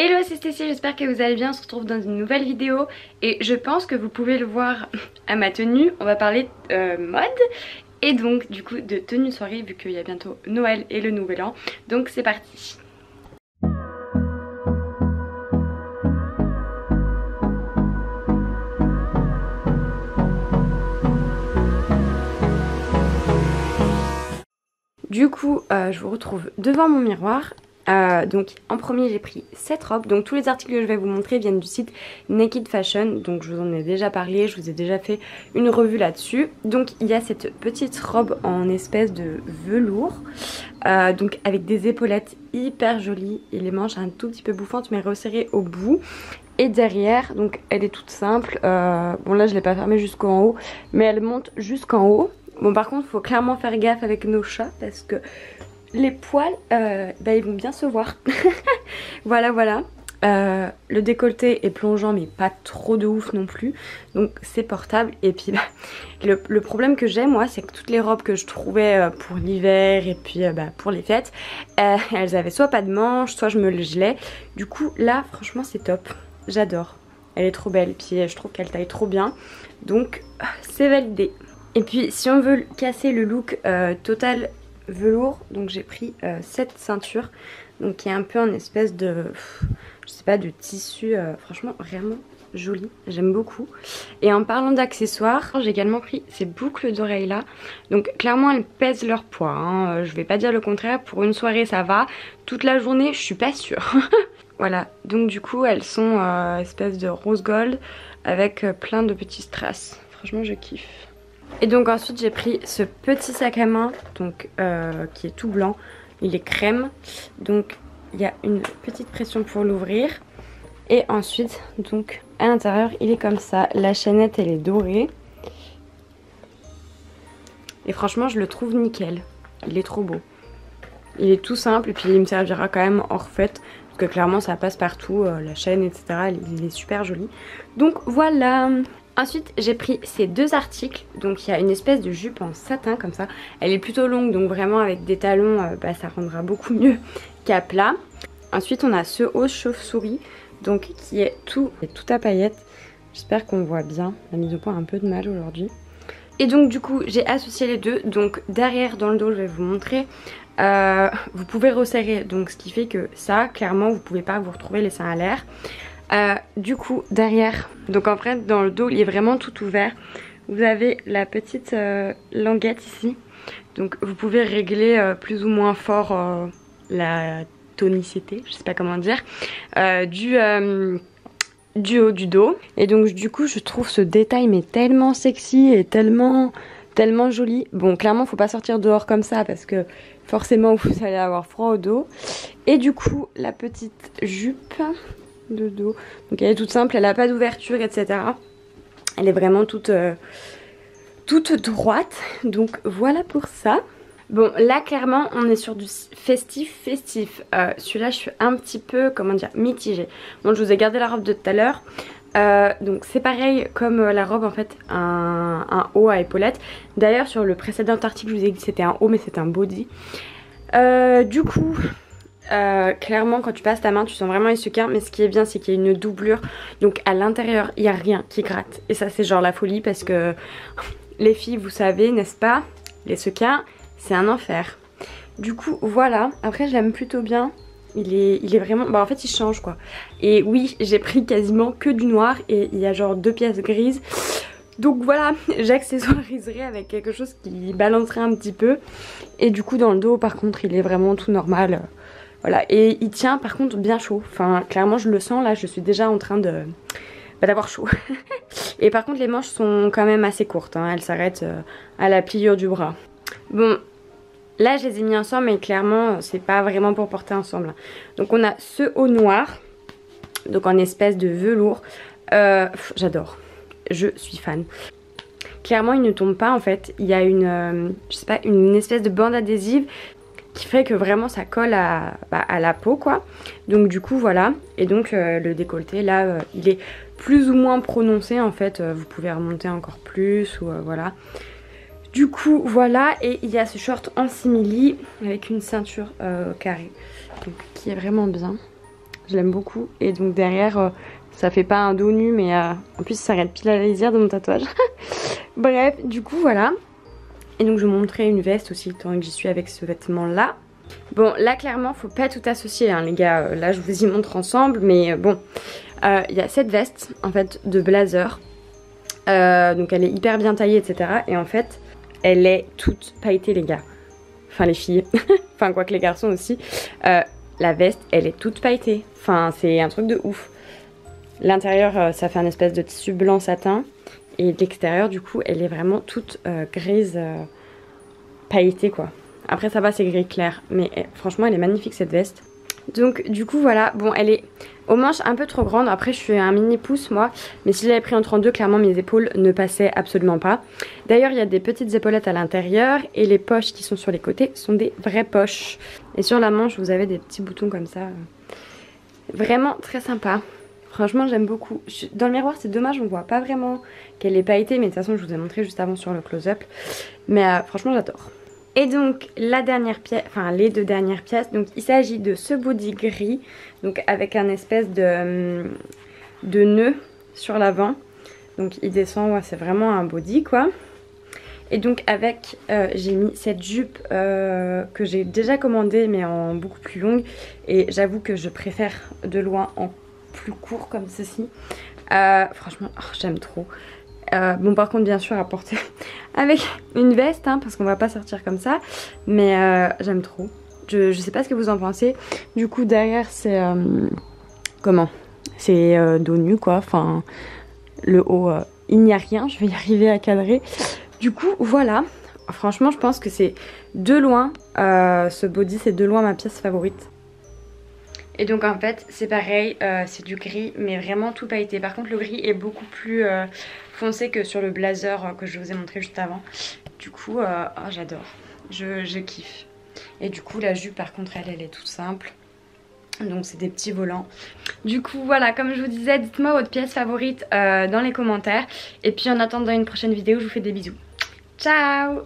Hello, c'est Stécie, j'espère que vous allez bien, on se retrouve dans une nouvelle vidéo et je pense que vous pouvez le voir à ma tenue, on va parler mode et donc du coup de tenue de soirée vu qu'il y a bientôt Noël et le Nouvel An, donc c'est parti. Du coup je vous retrouve devant mon miroir. Donc en premier j'ai pris cette robe, donc tous les articles que je vais vous montrer viennent du site Naked Fashion, donc je vous en ai déjà parlé, je vous ai déjà fait une revue là-dessus. Donc il y a cette petite robe en espèce de velours, donc avec des épaulettes hyper jolies et les manches un tout petit peu bouffantes mais resserrées au bout. Et derrière, donc elle est toute simple, bon là je l'ai pas fermée jusqu'en haut, mais elle monte jusqu'en haut. Bon par contre il faut clairement faire gaffe avec nos chats parce que les poils, ils vont bien se voir. Voilà. Le décolleté est plongeant mais pas trop de ouf non plus. Donc c'est portable. Et puis le problème que j'ai moi, c'est que toutes les robes que je trouvais pour l'hiver et puis pour les fêtes, elles avaient soit pas de manches, soit je me le gelais. Du coup là franchement c'est top. J'adore. Elle est trop belle. Puis je trouve qu'elle taille trop bien. Donc c'est validé. Et puis si on veut casser le look total velours, donc j'ai pris cette ceinture donc qui est un peu en espèce de je sais pas, de tissu, franchement vraiment jolie, j'aime beaucoup. Et en parlant d'accessoires, j'ai également pris ces boucles d'oreilles là, donc clairement elles pèsent leur poids, hein. Je vais pas dire le contraire, pour une soirée ça va, toute la journée je suis pas sûre. Voilà, donc du coup elles sont espèce de rose gold avec plein de petits strass, franchement je kiffe. Et donc ensuite j'ai pris ce petit sac à main donc, qui est tout blanc, il est crème, donc il y a une petite pression pour l'ouvrir. Et ensuite donc à l'intérieur il est comme ça, la chaînette elle est dorée. Et franchement je le trouve nickel, il est trop beau. Il est tout simple et puis il me servira quand même en refait, parce que clairement ça passe partout, la chaîne etc, il est super joli. Donc voilà. Ensuite j'ai pris ces deux articles, donc il y a une espèce de jupe en satin comme ça, elle est plutôt longue donc vraiment avec des talons ça rendra beaucoup mieux qu'à plat. Ensuite on a ce haut chauve-souris donc qui est tout à paillettes, j'espère qu'on voit bien, la mise au point a un peu de mal aujourd'hui. Et donc du coup j'ai associé les deux, donc derrière dans le dos je vais vous montrer, vous pouvez resserrer donc ce qui fait que ça clairement vous pouvez pas vous retrouver les seins à l'air. Du coup derrière, donc en fait dans le dos il est vraiment tout ouvert, vous avez la petite languette ici, donc vous pouvez régler plus ou moins fort la tonicité, je sais pas comment dire, du haut du dos. Et donc du coup je trouve ce détail mais tellement sexy et tellement joli. Bon clairement faut pas sortir dehors comme ça parce que forcément vous allez avoir froid au dos. Et du coup la petite jupe de dos, donc elle est toute simple, elle n'a pas d'ouverture etc, elle est vraiment toute droite, donc voilà pour ça. Bon là clairement on est sur du festif, celui-là je suis un petit peu comment dire mitigée. Bon je vous ai gardé la robe de tout à l'heure, donc c'est pareil comme la robe en fait, un haut à épaulettes. D'ailleurs sur le précédent article je vous ai dit que c'était un haut mais c'est un body. Du coup clairement quand tu passes ta main tu sens vraiment les sequins, mais ce qui est bien c'est qu'il y a une doublure, donc à l'intérieur il n'y a rien qui gratte et ça c'est genre la folie parce que les filles vous savez n'est-ce pas, les sequins c'est un enfer. Du coup voilà, après je l'aime plutôt bien, il est vraiment, en fait il change quoi. Et oui j'ai pris quasiment que du noir et il y a genre 2 pièces grises. Donc voilà, j'accessoiriserai avec quelque chose qui balancerait un petit peu. Et du coup dans le dos par contre il est vraiment tout normal. Voilà, et il tient par contre bien chaud. Enfin clairement je le sens là, je suis déjà en train de d'avoir chaud. Et par contre les manches sont quand même assez courtes, hein. Elles s'arrêtent à la pliure du bras. Bon là je les ai mis ensemble mais clairement c'est pas vraiment pour porter ensemble. Donc on a ce haut noir, donc en espèce de velours. J'adore, je suis fan. Clairement il ne tombe pas en fait, il y a une, je sais pas, une espèce de bande adhésive qui fait que vraiment ça colle à la peau quoi. Donc du coup voilà, et donc le décolleté là il est plus ou moins prononcé en fait, vous pouvez remonter encore plus ou voilà. Du coup voilà, et il y a ce short en simili avec une ceinture carrée, donc qui est vraiment bien. je l'aime beaucoup. Et donc derrière, ça fait pas un dos nu, mais en plus ça s'arrête pile à la lisière de mon tatouage. Bref, du coup voilà. Et donc je vous montrerai une veste aussi, tant que j'y suis avec ce vêtement là. Bon là clairement faut pas tout associer hein, les gars, là je vous y montre ensemble, mais bon. Il y a cette veste en fait de blazer. Donc elle est hyper bien taillée etc. Et en fait elle est toute pailletée les gars. Enfin les filles, enfin quoique les garçons aussi. La veste elle est toute pailletée. Enfin c'est un truc de ouf. L'intérieur ça fait un espèce de tissu blanc satin. Et l'extérieur du coup elle est vraiment toute grise pailletée quoi. Après ça va c'est gris clair. Mais franchement elle est magnifique cette veste. Donc du coup voilà, bon elle est aux manches un peu trop grande, après je suis un mini pouce moi, mais si je l'avais pris en 32 clairement mes épaules ne passaient absolument pas. D'ailleurs il y a des petites épaulettes à l'intérieur et les poches qui sont sur les côtés sont des vraies poches. Et sur la manche vous avez des petits boutons comme ça, vraiment très sympa. Franchement j'aime beaucoup. Dans le miroir c'est dommage on voit pas vraiment qu'elle est pailletée, mais de toute façon je vous ai montré juste avant sur le close-up. Mais franchement j'adore. Et donc la dernière pièce, enfin les deux dernières pièces, donc il s'agit de ce body gris, donc avec un espèce de nœud sur l'avant. Donc il descend, ouais, c'est vraiment un body quoi. Et donc avec, j'ai mis cette jupe que j'ai déjà commandée mais en beaucoup plus longue. Et j'avoue que je préfère de loin en plus court comme ceci. Franchement, oh, j'aime trop. Bon par contre bien sûr à porter avec une veste hein, parce qu'on va pas sortir comme ça, mais j'aime trop. Je sais pas ce que vous en pensez. Du coup derrière c'est comment, c'est dos nu quoi, enfin le haut il n'y a rien, je vais y arriver à cadrer. Du coup voilà, franchement je pense que c'est de loin, ce body c'est de loin ma pièce favorite. Et donc en fait c'est pareil, c'est du gris mais vraiment tout pailleté. Par contre le gris est beaucoup plus foncé que sur le blazer que je vous ai montré juste avant. Du coup oh, j'adore, je kiffe. Et du coup la jupe par contre elle est toute simple. Donc c'est des petits volants. Du coup voilà, comme je vous disais, dites-moi votre pièce favorite dans les commentaires. Et puis en attendant une prochaine vidéo, je vous fais des bisous. Ciao!